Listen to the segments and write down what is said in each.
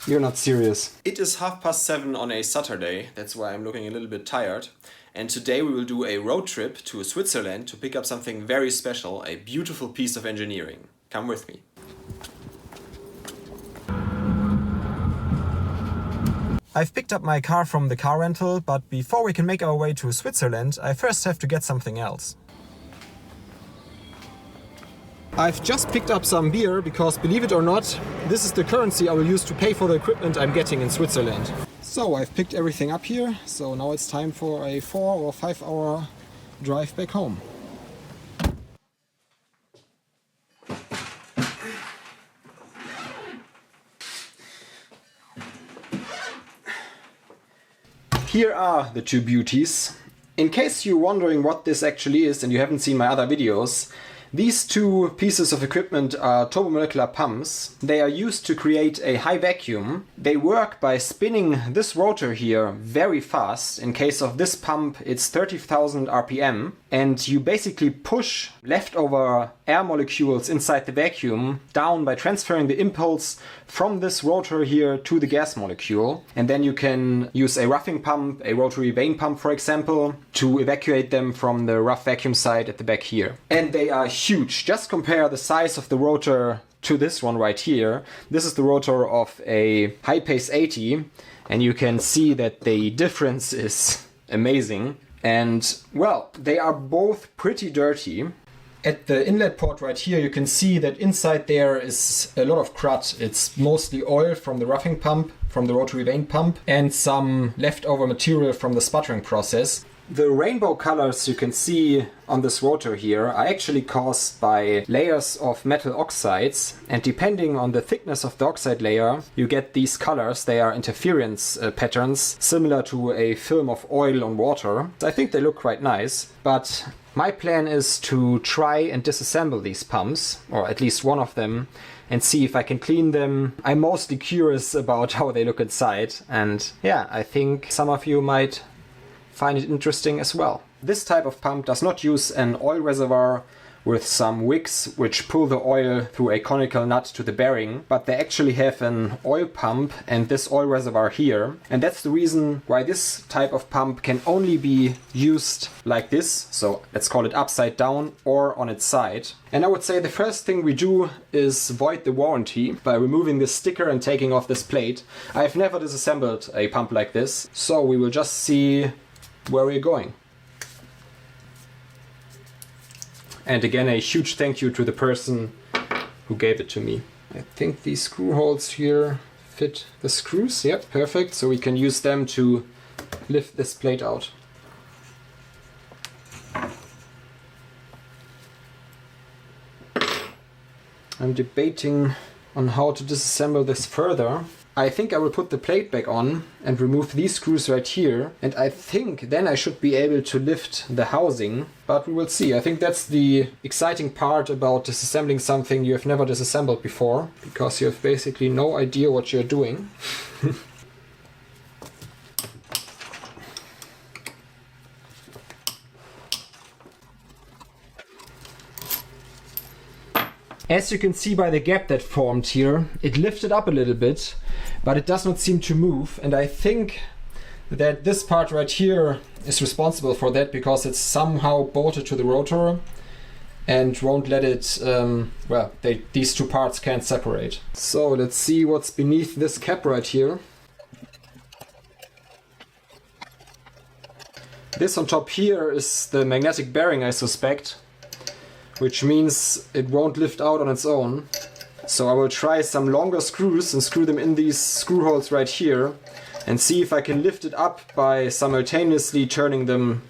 You're not serious. It is 7:30 on a Saturday, that's why I'm looking a little bit tired. And today we will do a road trip to Switzerland to pick up something very special, a beautiful piece of engineering. Come with me. I've picked up my car from the car rental, but before we can make our way to Switzerland, I first have to get something else. I've just picked up some beer because, believe it or not, this is the currency I will use to pay for the equipment I'm getting in Switzerland. So I've picked everything up here, so now it's time for a 4 or 5 hour drive back home. Here are the two beauties. In case you're wondering what this actually is and you haven't seen my other videos, these two pieces of equipment are turbomolecular pumps. They are used to create a high vacuum. They work by spinning this rotor here very fast. In case of this pump, it's 30,000 RPM. And you basically push leftover air molecules inside the vacuum down by transferring the impulse from this rotor here to the gas molecule. And then you can use a roughing pump, a rotary vane pump for example, to evacuate them from the rough vacuum side at the back here. And they are huge. Just compare the size of the rotor to this one right here. This is the rotor of a high-pace 80, and you can see that the difference is amazing. And well, they are both pretty dirty. At the inlet port right here, you can see that inside there is a lot of crud. It's mostly oil from the roughing pump, from the rotary vane pump, and some leftover material from the sputtering process. The rainbow colors you can see on this rotor here are actually caused by layers of metal oxides, and depending on the thickness of the oxide layer you get these colors. They are interference patterns similar to a film of oil on water. I think they look quite nice, but my plan is to try and disassemble these pumps, or at least one of them, and see if I can clean them. I'm mostly curious about how they look inside, and yeah, I think some of you might find it interesting as well. This type of pump does not use an oil reservoir with some wicks which pull the oil through a conical nut to the bearing, but they actually have an oil pump and this oil reservoir here. And that's the reason why this type of pump can only be used like this, so let's call it upside down or on its side. And I would say the first thing we do is void the warranty by removing this sticker and taking off this plate. I've never disassembled a pump like this, so we will just see where we're going. And again, a huge thank you to the person who gave it to me. I think these screw holes here fit the screws. Yep, perfect. So we can use them to lift this plate out. I'm debating on how to disassemble this further. I think I will put the plate back on and remove these screws right here, and I think then I should be able to lift the housing, but we will see. I think that's the exciting part about disassembling something you have never disassembled before, because you have basically no idea what you're doing. As you can see by the gap that formed here, it lifted up a little bit, but it does not seem to move, and I think that this part right here is responsible for that, because it's somehow bolted to the rotor and won't let it, these two parts can't separate. So let's see what's beneath this cap right here. This on top here is the magnetic bearing, I suspect, which means it won't lift out on its own. So I will try some longer screws and screw them in these screw holes right here and see if I can lift it up by simultaneously turning them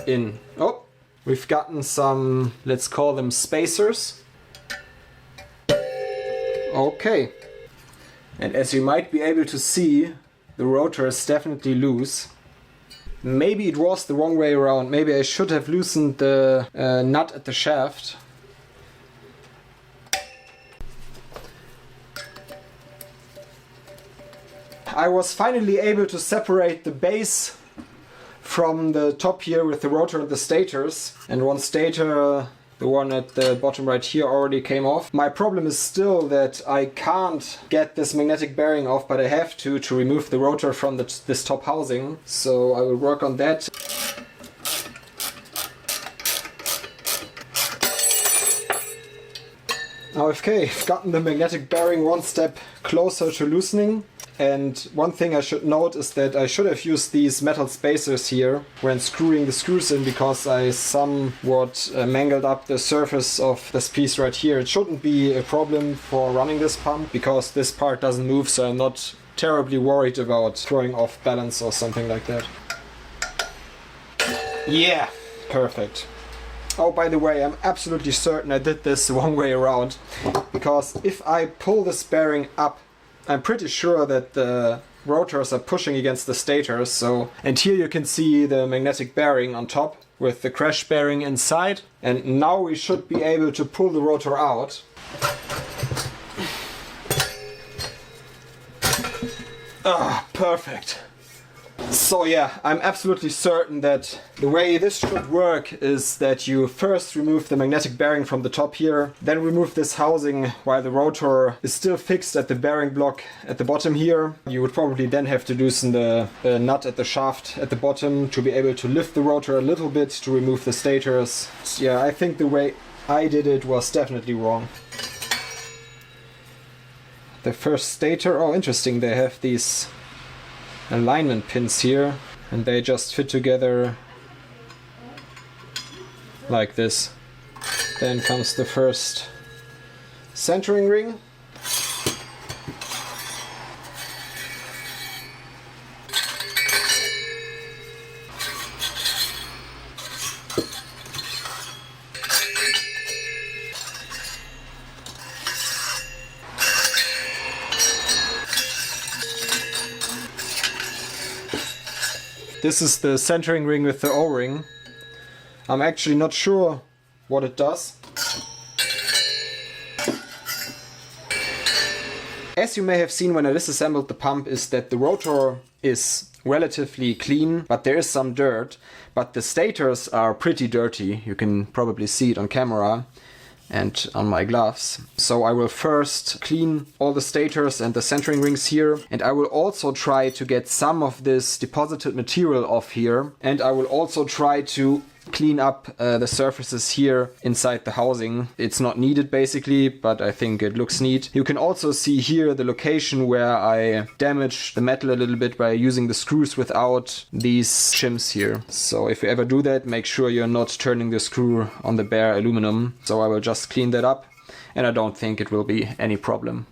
in. Oh, we've gotten some, let's call them spacers. Okay. And as you might be able to see, the rotor is definitely loose. Maybe it was the wrong way around. Maybe I should have loosened the nut at the shaft. I was finally able to separate the base from the top here with the rotor and the stators. And one stator The one at the bottom right here already came off. My problem is still that I can't get this magnetic bearing off, but I have to remove the rotor from this top housing. So I will work on that. Now okay, I've gotten the magnetic bearing one step closer to loosening. And one thing I should note is that I should have used these metal spacers here when screwing the screws in, because I somewhat mangled up the surface of this piece right here. It shouldn't be a problem for running this pump because this part doesn't move, so I'm not terribly worried about throwing off balance or something like that. Yeah, perfect. Oh, by the way, I'm absolutely certain I did this the wrong way around, because if I pull this bearing up, I'm pretty sure that the rotors are pushing against the stators, so... And here you can see the magnetic bearing on top with the crash bearing inside. And now we should be able to pull the rotor out. Ah, perfect. So yeah, I'm absolutely certain that the way this should work is that you first remove the magnetic bearing from the top here, then remove this housing while the rotor is still fixed at the bearing block at the bottom here. You would probably then have to loosen the nut at the shaft at the bottom to be able to lift the rotor a little bit to remove the stators. Yeah, I think the way I did it was definitely wrong. The first stator, oh interesting, they have these alignment pins here and they just fit together like this. Then comes the first centering ring. This is the centering ring with the O-ring. I'm actually not sure what it does. As you may have seen when I disassembled the pump, is that the rotor is relatively clean, but there is some dirt. But the stators are pretty dirty. You can probably see it on camera and on my gloves. So I will first clean all the stators and the centering rings here, and I will also try to get some of this deposited material off here, and I will also try to clean up the surfaces here inside the housing. It's not needed basically, but I think it looks neat. You can also see here the location where I damaged the metal a little bit by using the screws without these shims here. So if you ever do that, make sure you're not turning the screw on the bare aluminum. So I will just clean that up, and I don't think it will be any problem.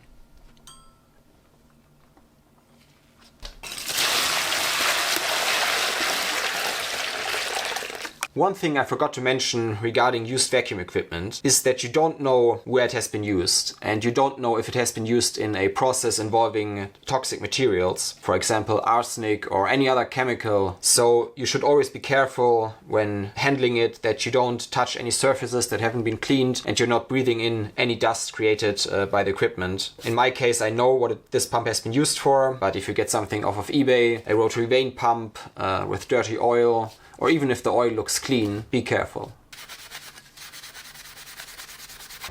One thing I forgot to mention regarding used vacuum equipment is that you don't know where it has been used, and you don't know if it has been used in a process involving toxic materials, for example arsenic or any other chemical. So you should always be careful when handling it that you don't touch any surfaces that haven't been cleaned and you're not breathing in any dust created by the equipment. In my case, I know what this pump has been used for, but if you get something off of eBay, a rotary vane pump with dirty oil, or even if the oil looks clean, be careful.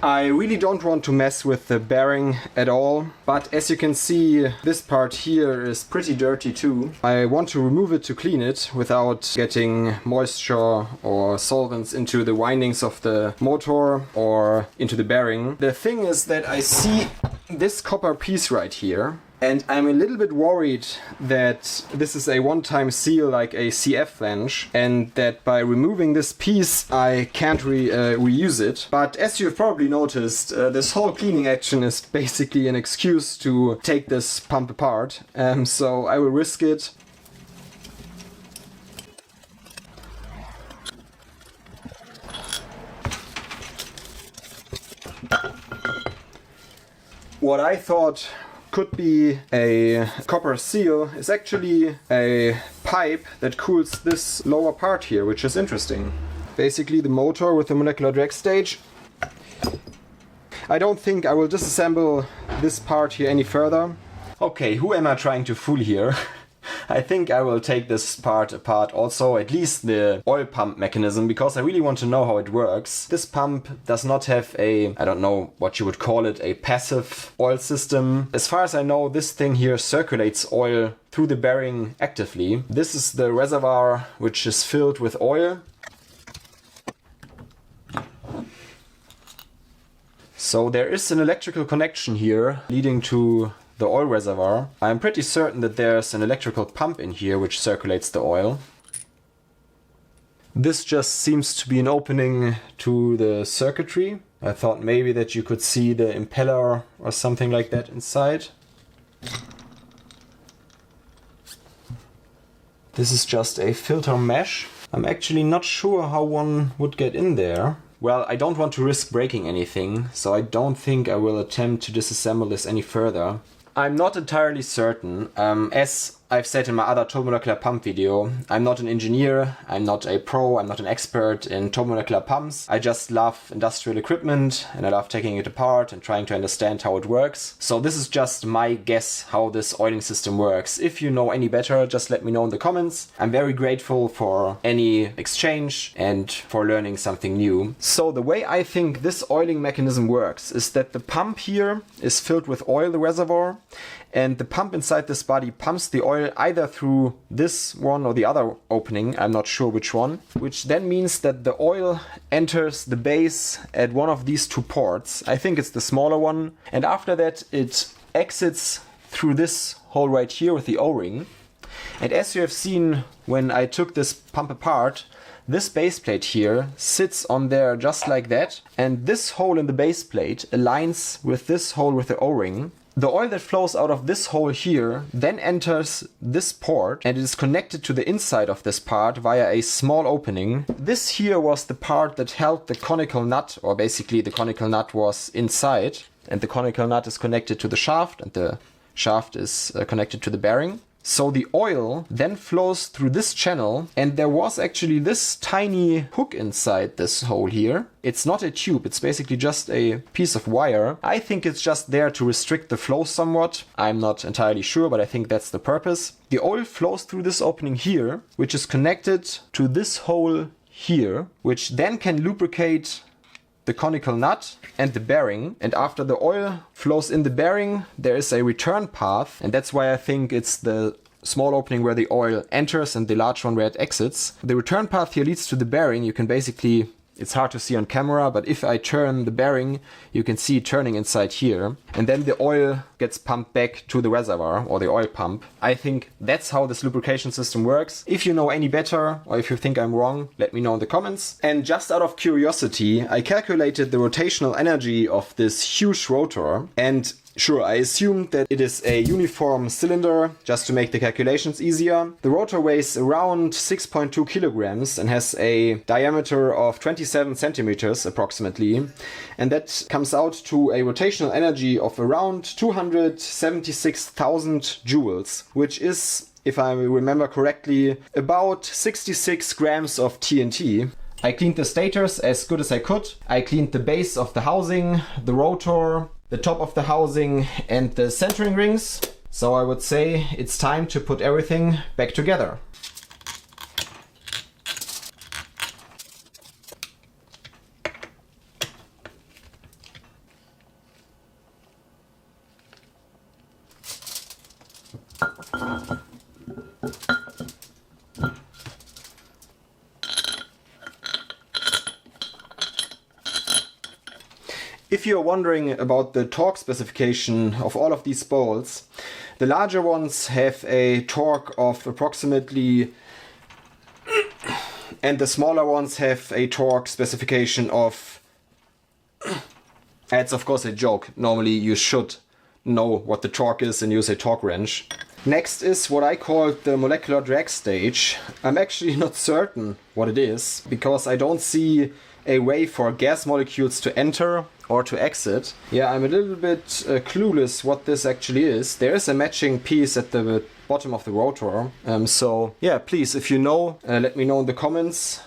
I really don't want to mess with the bearing at all, but as you can see, this part here is pretty dirty too. I want to remove it to clean it without getting moisture or solvents into the windings of the motor or into the bearing. The thing is that I see this copper piece right here, and I'm a little bit worried that this is a one-time seal like a CF flange, and that by removing this piece I can't reuse it. But as you've probably noticed, this whole cleaning action is basically an excuse to take this pump apart, so I will risk it. What I thought could be a copper seal is actually a pipe that cools this lower part here, which is interesting. Basically the motor with the molecular drag stage. I don't think I will disassemble this part here any further. Okay, who am I trying to fool here? I think I will take this part apart also, at least the oil pump mechanism, because I really want to know how it works. This pump does not have a, I don't know what you would call it, a passive oil system. As far as I know, this thing here circulates oil through the bearing actively. This is the reservoir which is filled with oil. So there is an electrical connection here leading to the oil reservoir. I'm pretty certain that there's an electrical pump in here which circulates the oil. This just seems to be an opening to the circuitry. I thought maybe that you could see the impeller or something like that inside. This is just a filter mesh. I'm actually not sure how one would get in there. Well, I don't want to risk breaking anything, so I don't think I will attempt to disassemble this any further. I'm not entirely certain. As I've said in my other turbomolecular pump video, I'm not an engineer, I'm not a pro, I'm not an expert in turbomolecular pumps. I just love industrial equipment and I love taking it apart and trying to understand how it works. So this is just my guess how this oiling system works. If you know any better, just let me know in the comments. I'm very grateful for any exchange and for learning something new. So the way I think this oiling mechanism works is that the pump here is filled with oil, the reservoir, and the pump inside this body pumps the oil either through this one or the other opening, I'm not sure which one, which then means that the oil enters the base at one of these two ports. I think it's the smaller one, and after that it exits through this hole right here with the O-ring. And as you have seen when I took this pump apart, this base plate here sits on there just like that, and this hole in the base plate aligns with this hole with the O-ring. The oil that flows out of this hole here then enters this port and it is connected to the inside of this part via a small opening. This here was the part that held the conical nut, or basically the conical nut was inside, and the conical nut is connected to the shaft and the shaft is connected to the bearing. So the oil then flows through this channel, and there was actually this tiny hook inside this hole here. It's not a tube, it's basically just a piece of wire. I think it's just there to restrict the flow somewhat. I'm not entirely sure, but I think that's the purpose. The oil flows through this opening here, which is connected to this hole here, which then can lubricate the conical nut and the bearing, and after the oil flows in the bearing there is a return path, and that's why I think it's the small opening where the oil enters and the large one where it exits. The return path here leads to the bearing. You can basically, it's hard to see on camera, but if I turn the bearing you can see it turning inside here, and then the oil gets pumped back to the reservoir or the oil pump. I think that's how this lubrication system works. If you know any better or if you think I'm wrong, let me know in the comments. And just out of curiosity, I calculated the rotational energy of this huge rotor, and sure, I assumed that it is a uniform cylinder just to make the calculations easier. The rotor weighs around 6.2 kilograms and has a diameter of 27 centimeters approximately, and that comes out to a rotational energy of around 276,000 joules, which is, if I remember correctly, about 66 grams of TNT. I cleaned the stators as good as I could. I cleaned the base of the housing, the rotor, the top of the housing and the centering rings. So I would say it's time to put everything back together. If you're wondering about the torque specification of all of these bolts, the larger ones have a torque of approximately, and the smaller ones have a torque specification of, it's of course a joke, normally you should know what the torque is and use a torque wrench. Next is what I call the molecular drag stage. I'm actually not certain what it is, because I don't see a way for gas molecules to enter or to exit. Yeah, I'm a little bit clueless what this actually is. There is a matching piece at the bottom of the rotor. So yeah, please, if you know, let me know in the comments.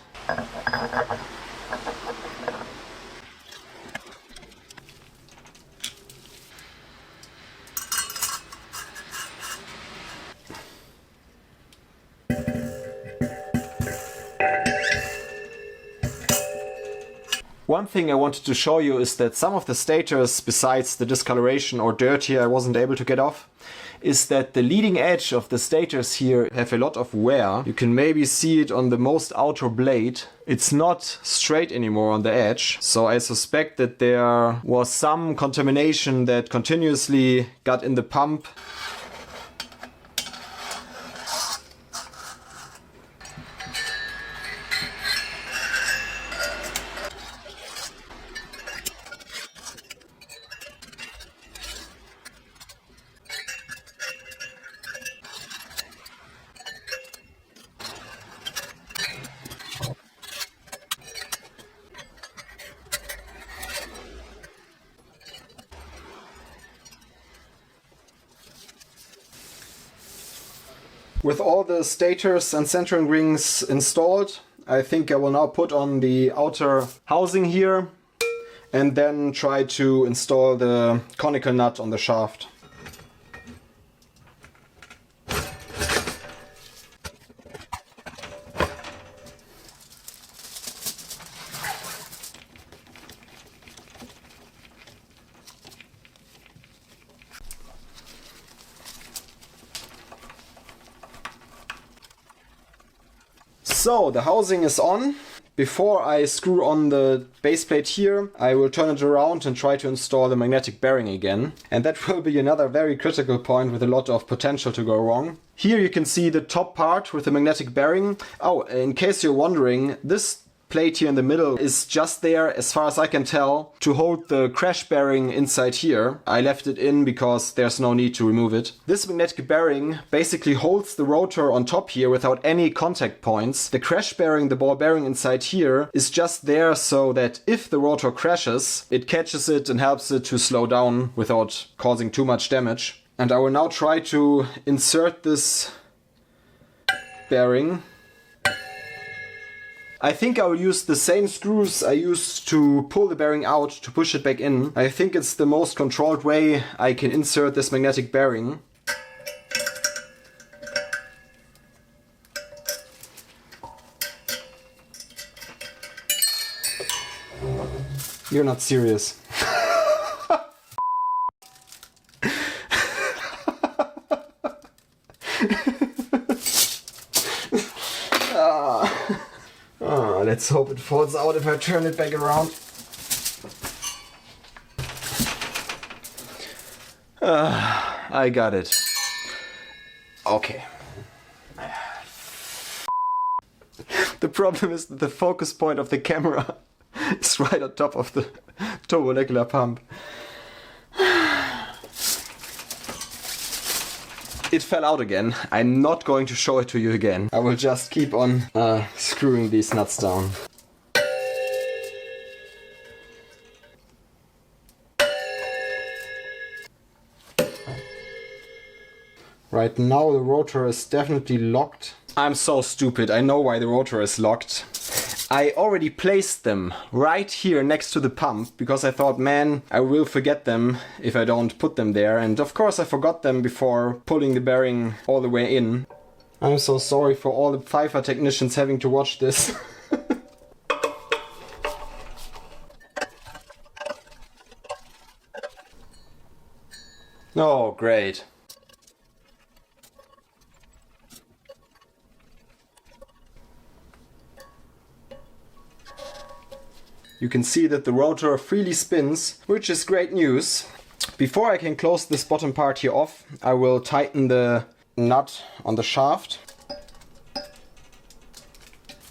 One thing I wanted to show you is that some of the stators, besides the discoloration or dirt here I wasn't able to get off, is that the leading edge of the stators here have a lot of wear. You can maybe see it on the most outer blade. It's not straight anymore on the edge, so I suspect that there was some contamination that continuously got in the pump. With all the stators and centering rings installed, I think I will now put on the outer housing here and then try to install the conical nut on the shaft. So the housing is on. Before I screw on the base plate here, I will turn it around and try to install the magnetic bearing again. And that will be another very critical point with a lot of potential to go wrong. Here you can see the top part with the magnetic bearing. Oh, in case you're wondering, this plate here in the middle is just there, as far as I can tell, to hold the crash bearing inside here. I left it in because there's no need to remove it. This magnetic bearing basically holds the rotor on top here without any contact points. The crash bearing, the ball bearing inside here, is just there so that if the rotor crashes, it catches it and helps it to slow down without causing too much damage. And I will now try to insert this bearing. I think I will use the same screws I used to pull the bearing out to push it back in. I think it's the most controlled way I can insert this magnetic bearing. You're not serious. Let's hope it falls out if I turn it back around. I got it. Okay. The problem is that the focus point of the camera is right on top of the turbomolecular pump. It fell out again. I'm not going to show it to you again. I will just keep on screwing these nuts down. Right now the rotor is definitely locked. I'm so stupid. I know why the rotor is locked. I already placed them right here next to the pump because I thought, man, I will forget them if I don't put them there. And of course I forgot them before pulling the bearing all the way in. I'm so sorry for all the Pfeiffer technicians having to watch this. Oh, great. You can see that the rotor freely spins, which is great news. Before I can close this bottom part here off, I will tighten the nut on the shaft.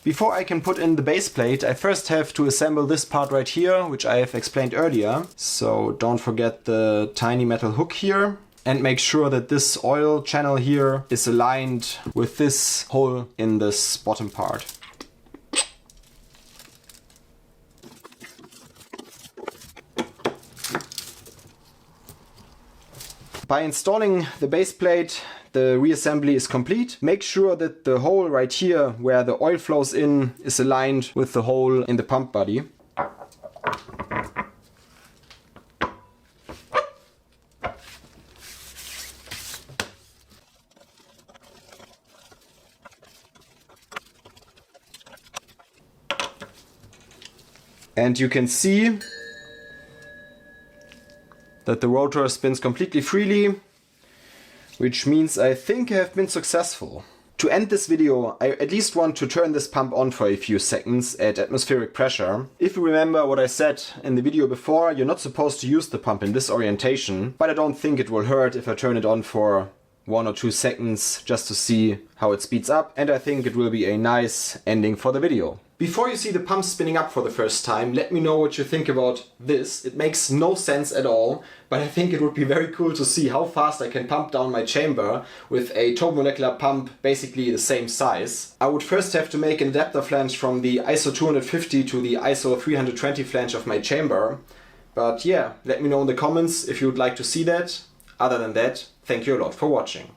Before I can put in the base plate, I first have to assemble this part right here, which I have explained earlier. So don't forget the tiny metal hook here. And make sure that this oil channel here is aligned with this hole in this bottom part. By installing the base plate, the reassembly is complete. Make sure that the hole right here where the oil flows in is aligned with the hole in the pump body. And you can see that the rotor spins completely freely, which means I think I have been successful. To end this video, I at least want to turn this pump on for a few seconds at atmospheric pressure. If you remember what I said in the video before, you're not supposed to use the pump in this orientation, but I don't think it will hurt if I turn it on for 1 or 2 seconds just to see how it speeds up, and I think it will be a nice ending for the video. Before you see the pump spinning up for the first time, let me know what you think about this. It makes no sense at all, but I think it would be very cool to see how fast I can pump down my chamber with a turbomolecular pump basically the same size. I would first have to make an adapter flange from the ISO 250 to the ISO 320 flange of my chamber. But yeah, let me know in the comments if you would like to see that. Other than that, thank you a lot for watching.